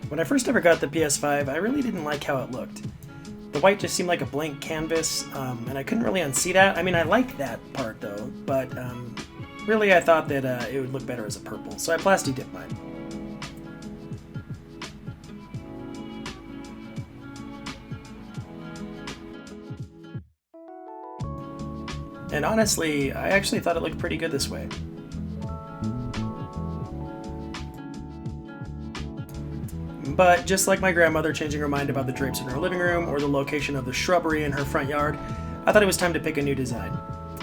When I first ever got the PS5, I really didn't like how it looked. The white just seemed like a blank canvas, and I couldn't really unsee that. I mean, I liked that part though, but really I thought that it would look better as a purple, so I Plasti Dipped mine. And honestly, I actually thought it looked pretty good this way. But just like my grandmother changing her mind about the drapes in her living room or the location of the shrubbery in her front yard, I thought it was time to pick a new design.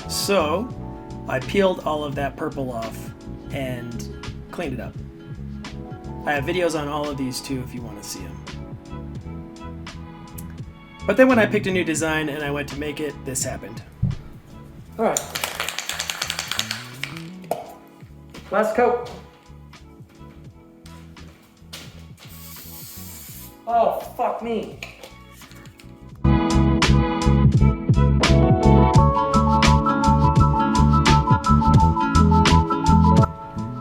So I peeled all of that purple off and cleaned it up. I have videos on all of these too if you want to see them. But then when I picked a new design and I went to make it, this happened. Alright. Last coat. Oh, fuck me.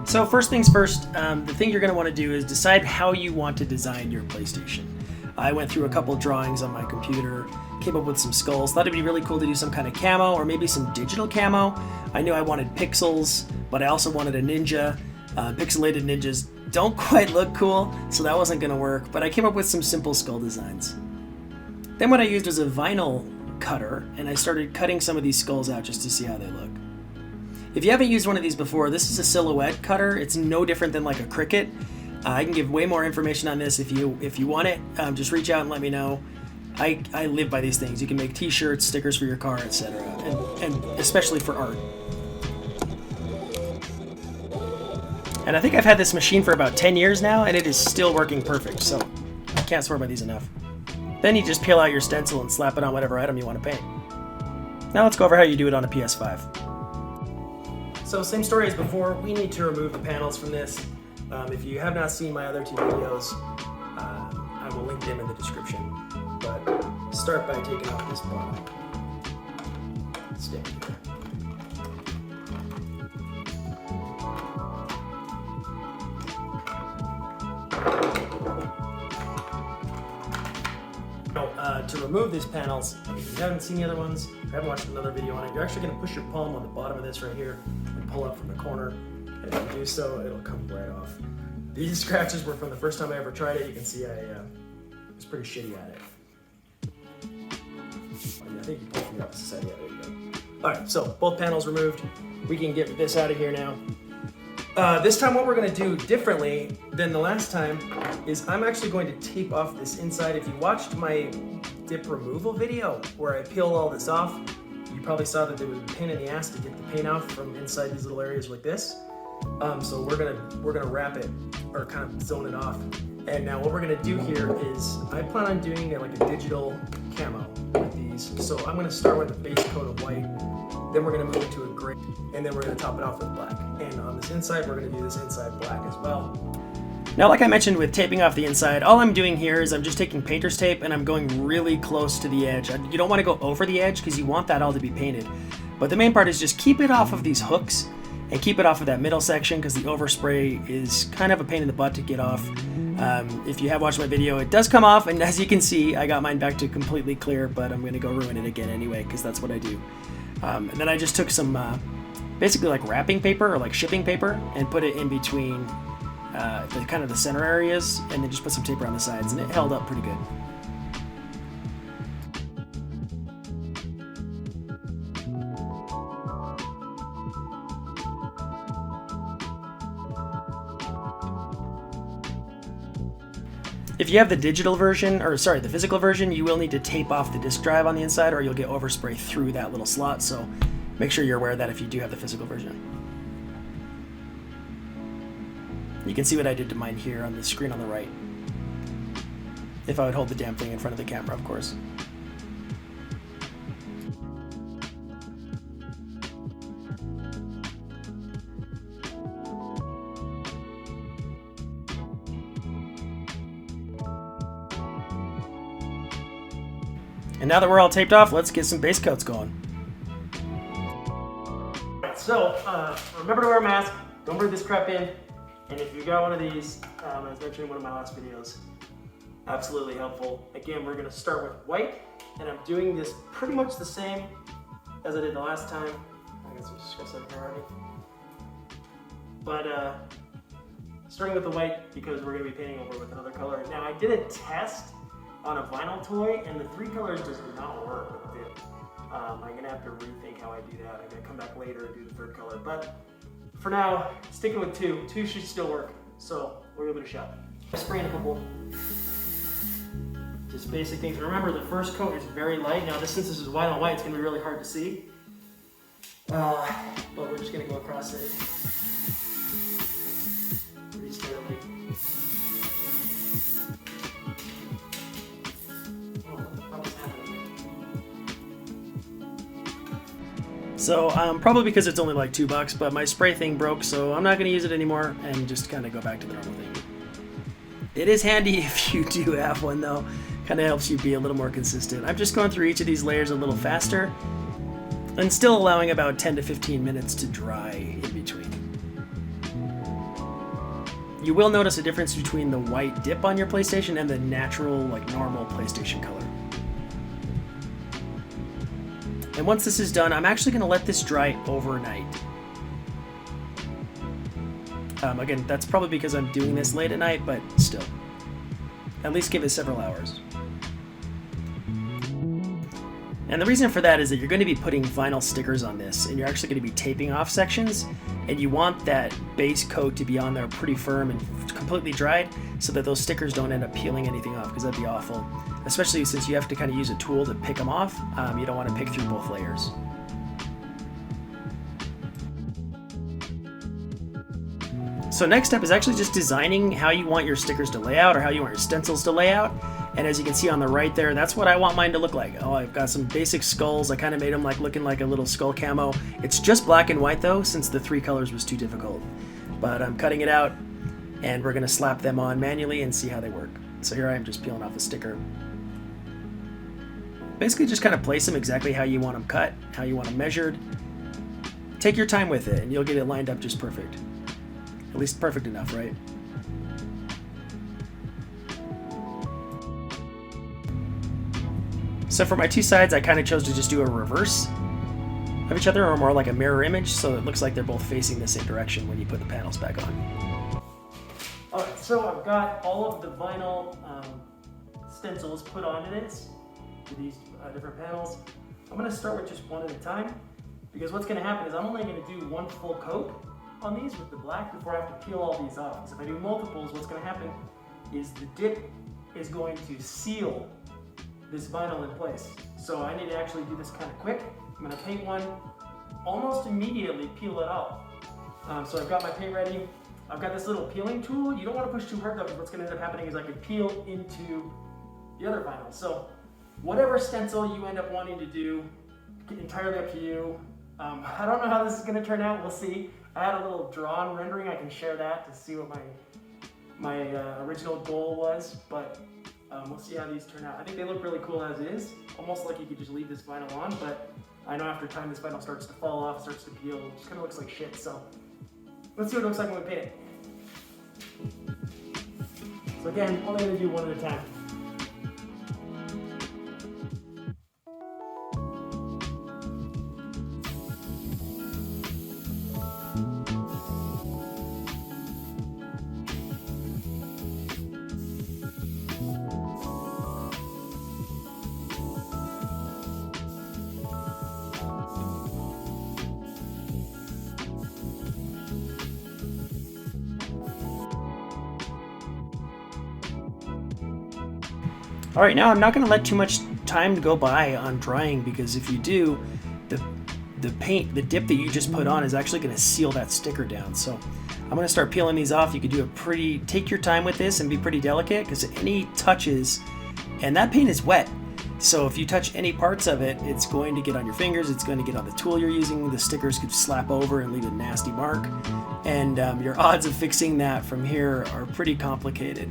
So first things first, the thing you're going to want to do is decide how you want to design your PlayStation. I went through a couple drawings on my computer, came up with some skulls, thought it'd be really cool to do some kind of camo or maybe some digital camo. I knew I wanted pixels, but I also wanted a ninja. Pixelated ninjas don't quite look cool, so that wasn't going to work, but I came up with some simple skull designs. Then what I used was a vinyl cutter, and I started cutting some of these skulls out just to see how they look. If you haven't used one of these before, this is a silhouette cutter. It's no different than like a Cricut. I can give way more information on this if you want it. Just reach out and let me know. I live by these things. You can make t-shirts, stickers for your car, etc. And especially for art. And I think I've had this machine for about 10 years now, and it is still working perfect, so I can't swear by these enough. Then you just peel out your stencil and slap it on whatever item you want to paint. Now let's go over how you do it on a PS5. So same story as before, we need to remove the panels from this. If you have not seen my other two videos, I will link them in the description. But start by taking off this bottom stick here. To remove these panels, if you haven't seen the other ones, or haven't watched another video on it, you're actually going to push your palm on the bottom of this right here and pull up from the corner. And if you do so, it'll come right off. These scratches were from the first time I ever tried it. You can see I was pretty shitty at it. I think you pull from the opposite side. Yeah, there you go. Alright, so both panels removed. We can get this out of here now. This time what we're going to do differently than the last time is I'm actually going to tape off this inside. If you watched my dip removal video where I peeled all this off, you probably saw that there was a pain in the ass to get the paint off from inside these little areas like this. So we're gonna wrap it or kind of zone it off. And now what we're gonna do here is I plan on doing like a digital camo with these. So I'm gonna start with a base coat of white. Then we're going to move into a gray, and then we're going to top it off with black. And on this inside, we're going to do this inside black as well. Now, like I mentioned with taping off the inside, all I'm doing here is I'm just taking painter's tape and I'm going really close to the edge. You don't want to go over the edge because you want that all to be painted. But the main part is just keep it off of these hooks and keep it off of that middle section because the overspray is kind of a pain in the butt to get off. If you have watched my video, it does come off, and as you can see, I got mine back to completely clear, but I'm going to go ruin it again anyway because that's what I do. And then I just took some basically like wrapping paper or like shipping paper and put it in between the kind of the center areas, and then just put some tape around the sides, and it held up pretty good. If you have the digital version, or sorry, the physical version, you will need to tape off the disk drive on the inside or you'll get overspray through that little slot, so make sure you're aware of that if you do have the physical version. You can see what I did to mine here on the screen on the right. If I would hold the damn thing in front of the camera, of course. And now that we're all taped off, let's get some base coats going. So, remember to wear a mask, don't breathe this crap in, and if you got one of these, as mentioned in one of my last videos. Absolutely helpful. Again, we're gonna start with white, and I'm doing this pretty much the same as I did the last time. I got some stress up here already. But starting with the white because we're gonna be painting over with another color. Now I did a test on a vinyl toy, and the 3 colors does not work with Dip. I'm gonna have to rethink how I do that. I'm gonna come back later and do the 3rd color. But for now, sticking with 2. 2 should still work. So we'll give it a shot. I'm spraying a couple just basic things. Remember, the first coat is very light. Now since this is white on white, it's gonna be really hard to see. But we're just gonna go across it pretty steadily. So probably because it's only like $2, but my spray thing broke, so I'm not going to use it anymore and just kind of go back to the normal thing. It is handy if you do have one though. Kind of helps you be a little more consistent. I'm just going through each of these layers a little faster and still allowing about 10 to 15 minutes to dry in between. You will notice a difference between the white dip on your PlayStation and the natural, like normal PlayStation color. And once this is done, I'm actually going to let this dry overnight. Again, that's probably because I'm doing this late at night, but still. At least give it several hours. And the reason for that is that you're going to be putting vinyl stickers on this, and you're actually going to be taping off sections, and you want that base coat to be on there pretty firm and completely dried so that those stickers don't end up peeling anything off, because that'd be awful. Especially since you have to kind of use a tool to pick them off. You don't want to pick through both layers. So next step is actually just designing how you want your stickers to lay out or how you want your stencils to lay out. And as you can see on the right there, that's what I want mine to look like. Oh, I've got some basic skulls. I kind of made them like looking like a little skull camo. It's just black and white though, since the 3 colors was too difficult. But I'm cutting it out and we're gonna slap them on manually and see how they work. So here I am just peeling off a sticker. Basically just kind of place them exactly how you want them cut, how you want them measured. Take your time with it and you'll get it lined up just perfect. At least perfect enough, right? So for my 2 sides, I kind of chose to just do a reverse of each other, or more like a mirror image, so it looks like they're both facing the same direction when you put the panels back on. Alright, so I've got all of the vinyl stencils put onto this, to these different panels. I'm going to start with just one at a time, because what's going to happen is I'm only going to do 1 full coat on these with the black before I have to peel all these off. So if I do multiples, what's going to happen is the dip is going to seal this vinyl in place. So I need to actually do this kind of quick. I'm going to paint one, almost immediately peel it off. So I've got my paint ready. I've got this little peeling tool. You don't want to push too hard though, because what's going to end up happening is I could peel into the other vinyl. So whatever stencil you end up wanting to do, entirely up to you. I don't know how this is going to turn out. We'll see. I had a little drawn rendering. I can share that to see what my original goal was, but we'll see how these turn out. I think they look really cool as is. Almost like you could just leave this vinyl on, but I know after time this vinyl starts to fall off, starts to peel. It just kind of looks like shit. So let's see what it looks like when we paint it. So again, only going to do one at a time. All right, now I'm not going to let too much time go by on drying, because if you do, the paint, the dip that you just put on is actually going to seal that sticker down. So I'm going to start peeling these off. You could do take your time with this and be pretty delicate, because any touches, and that paint is wet. So if you touch any parts of it, it's going to get on your fingers, it's going to get on the tool you're using, the stickers could slap over and leave a nasty mark. And your odds of fixing that from here are pretty complicated.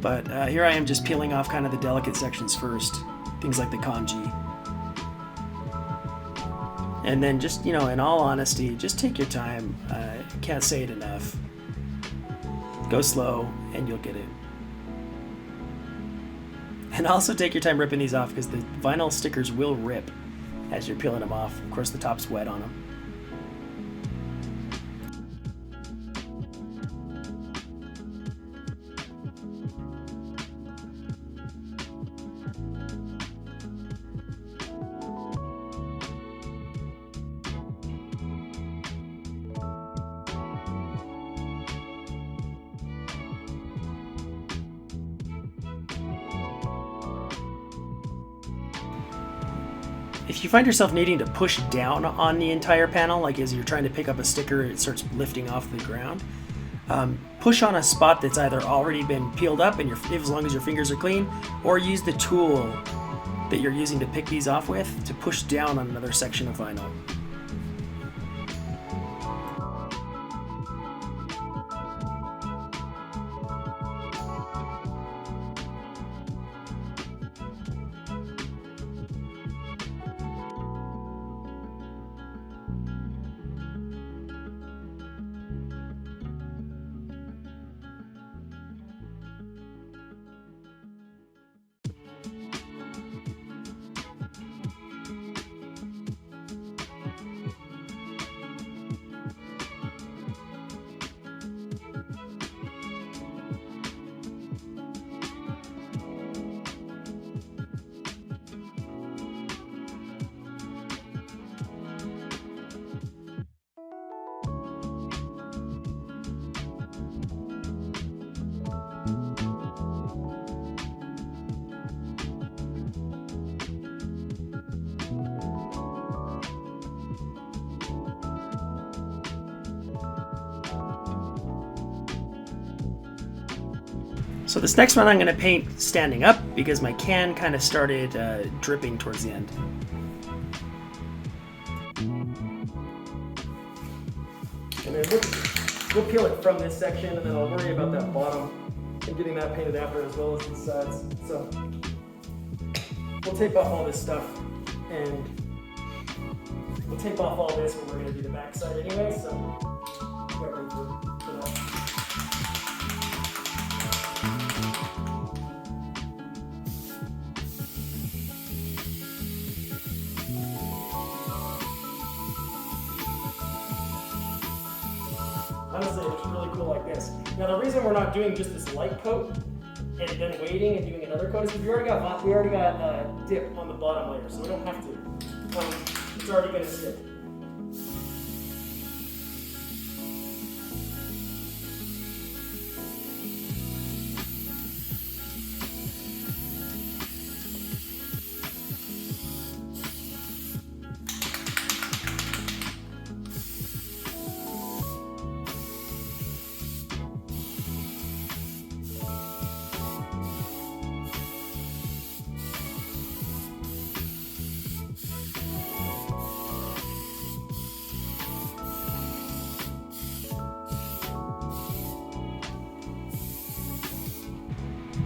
But here I am just peeling off kind of the delicate sections first, things like the kanji. And then just, you know, in all honesty, just take your time. I can't say it enough. Go slow and you'll get it. And also take your time ripping these off because the vinyl stickers will rip as you're peeling them off. Of course, the top's wet on them. If you find yourself needing to push down on the entire panel, like as you're trying to pick up a sticker, it starts lifting off the ground, push on a spot that's either already been peeled up and as long as your fingers are clean, or use the tool that you're using to pick these off with to push down on another section of vinyl. So this next one I'm going to paint standing up because my can kind of started dripping towards the end. And then we'll peel it from this section, and then I'll worry about that bottom and getting that painted after as well as the sides. So we'll tape off all this stuff, and we'll tape off all this when we're going to do the back side anyway, so get ready for that. Honestly, it looks really cool like this. Now the reason we're not doing just this light coat and then waiting and doing another coat is because we already got dip on the bottom layer, so we don't have to. It's already going to stick.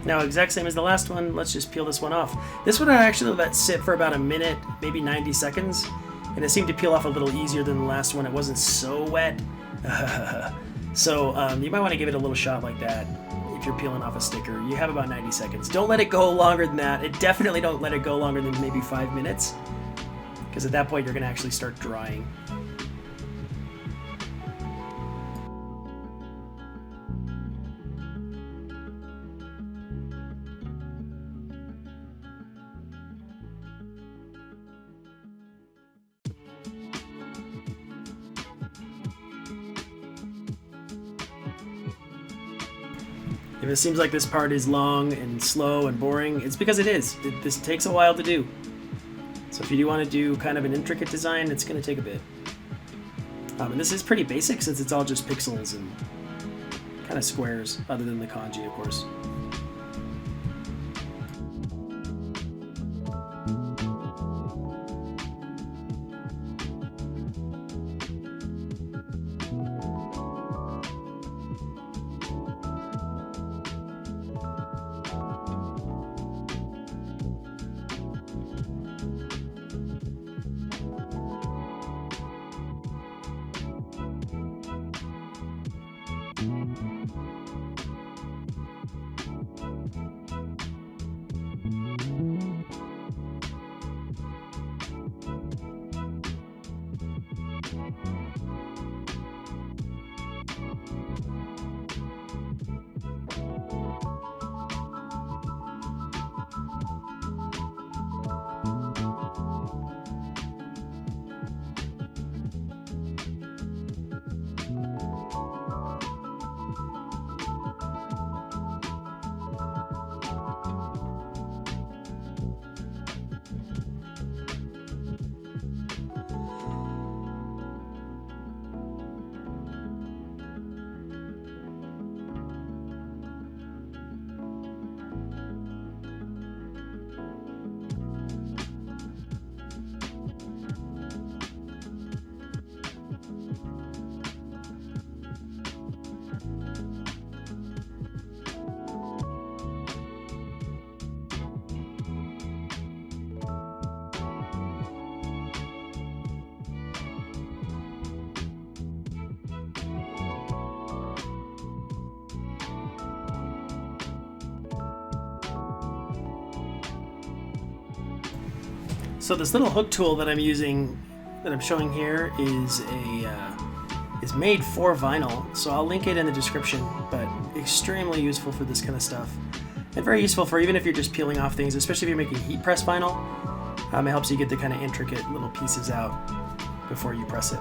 Now, exact same as the last one, let's just peel this one off. This one I actually let sit for about a minute, maybe 90 seconds, and it seemed to peel off a little easier than the last one. It wasn't so wet. So you might want to give it a little shot like that if you're peeling off a sticker. You have about 90 seconds. Don't let it go longer than that. Definitely don't let it go longer than maybe 5 minutes, because at that point you're going to actually start drying. If it seems like this part is long and slow and boring, it's because it is. This takes a while to do. So if you do want to do kind of an intricate design, it's going to take a bit. And this is pretty basic since it's all just pixels and kind of squares, other than the kanji, of course. So this little hook tool that I'm using, that I'm showing here, is made for vinyl. So I'll link it in the description, but extremely useful for this kind of stuff. And very useful for even if you're just peeling off things, especially if you're making heat press vinyl. It helps you get the kind of intricate little pieces out before you press it.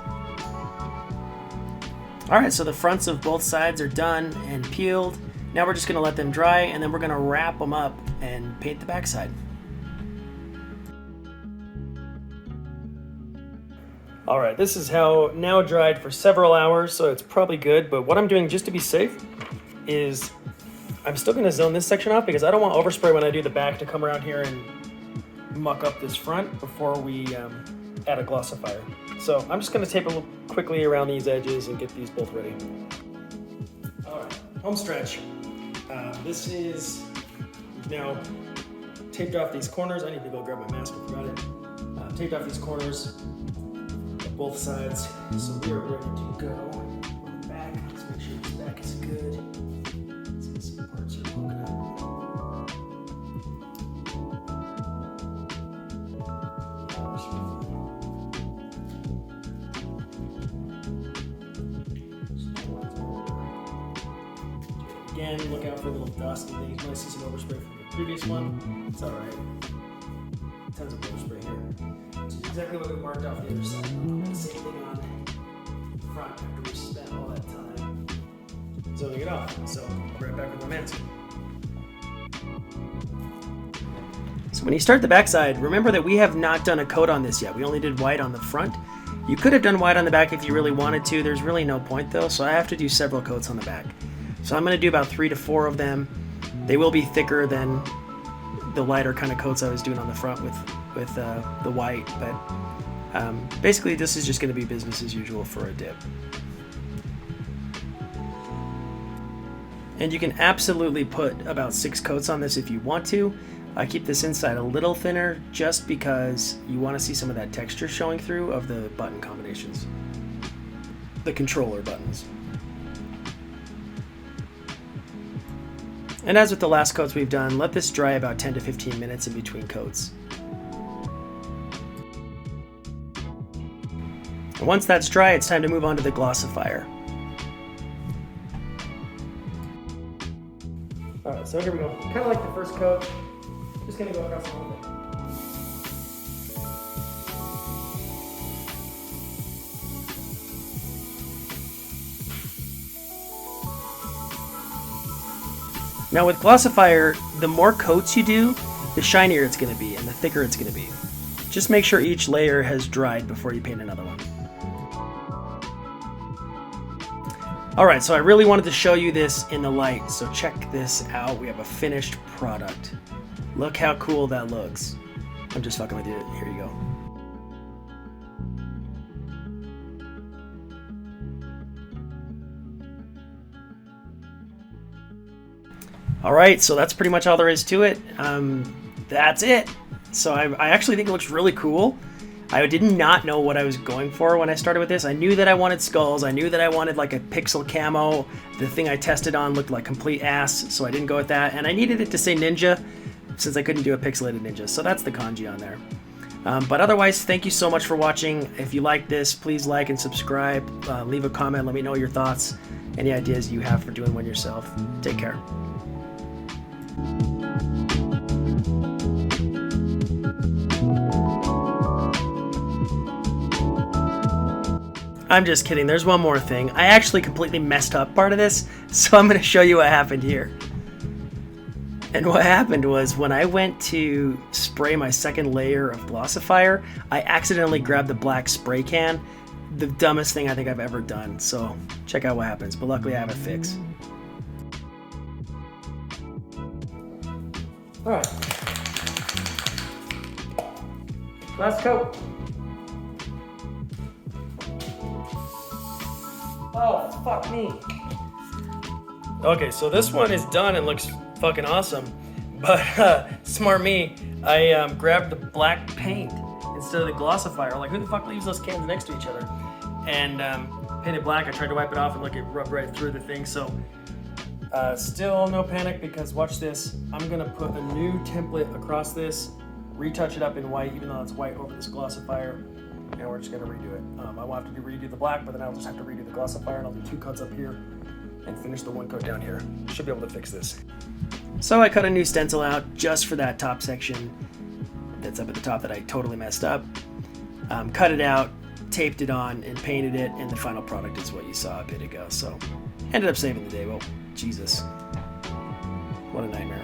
Alright, so the fronts of both sides are done and peeled. Now we're just going to let them dry, and then we're going to wrap them up and paint the backside. Alright, this is how now dried for several hours, so it's probably good, but what I'm doing just to be safe is I'm still going to zone this section off because I don't want overspray when I do the back to come around here and muck up this front before we add a glossifier. So I'm just going to tape a little quickly around these edges and get these both ready. Alright, home stretch. This is now taped off these corners. I need to go grab my mask, I forgot it. Taped off these corners of both sides, so we are ready to go. On the back, let's make sure this back is good. Some parts are poking out. Again, look out for little dust and things. You might see some overspray from the previous one. It's alright. Tons of overspray here. Which is exactly what we marked off the other side. The same thing on the front after we spent all that time zoning it off. So I'll be right back with my mask. So when you start the backside, remember that we have not done a coat on this yet. We only did white on the front. You could have done white on the back if you really wanted to. There's really no point though, so I have to do several coats on the back. So I'm going to do about 3 to 4 of them. They will be thicker than the lighter kind of coats I was doing on the front with the white, but basically this is just going to be business as usual for a dip. And you can absolutely put about 6 coats on this if you want to. I keep this inside a little thinner just because you want to see some of that texture showing through of the button combinations, the controller buttons. And as with the last coats we've done, let this dry about 10 to 15 minutes in between coats. And once that's dry, it's time to move on to the glossifier. Alright, so here we go. Kind of like the first coat, just going to go across the whole thing. Now with Glossifier, the more coats you do, the shinier it's going to be and the thicker it's going to be. Just make sure each layer has dried before you paint another one. Alright, so I really wanted to show you this in the light, so check this out. We have a finished product. Look how cool that looks. I'm just fucking with you. Here you go. Alright, so that's pretty much all there is to it. That's it. So I actually think it looks really cool. I did not know what I was going for when I started with this. I knew that I wanted skulls. I knew that I wanted like a pixel camo. The thing I tested on looked like complete ass, so I didn't go with that. And I needed it to say ninja, since I couldn't do a pixelated ninja. So that's the kanji on there. But otherwise, thank you so much for watching. If you like this, please like and subscribe. Leave a comment. Let me know your thoughts. Any ideas you have for doing one yourself. Take care. I'm just kidding, there's one more thing. I actually completely messed up part of this, so I'm going to show you what happened here. And what happened was when I went to spray my second layer of Glossifier, I accidentally grabbed the black spray can. The dumbest thing I think I've ever done, so check out what happens, but luckily I have a fix. Alright. Last coat. Oh, fuck me. Okay, so this one is done and looks fucking awesome. But, smart me, I grabbed the black paint instead of the Glossifier. Like, who the fuck leaves those cans next to each other? And painted black. I tried to wipe it off and look, it rubbed right through the thing. So, still no panic because watch this. I'm gonna put a new template across this retouch it up in white, even though it's white over this Glossifier, and we're just gonna redo it. I will have to redo the black, but then I'll just have to redo the Glossifier, and I'll do 2 coats up here and finish the 1 coat down here. Should be able to fix this. So I cut a new stencil out just for that top section that's up at the top that I totally messed up. Cut it out, taped it on, and painted it, and the final product is what you saw a bit ago. So ended up saving the day. Well, Jesus, what a nightmare.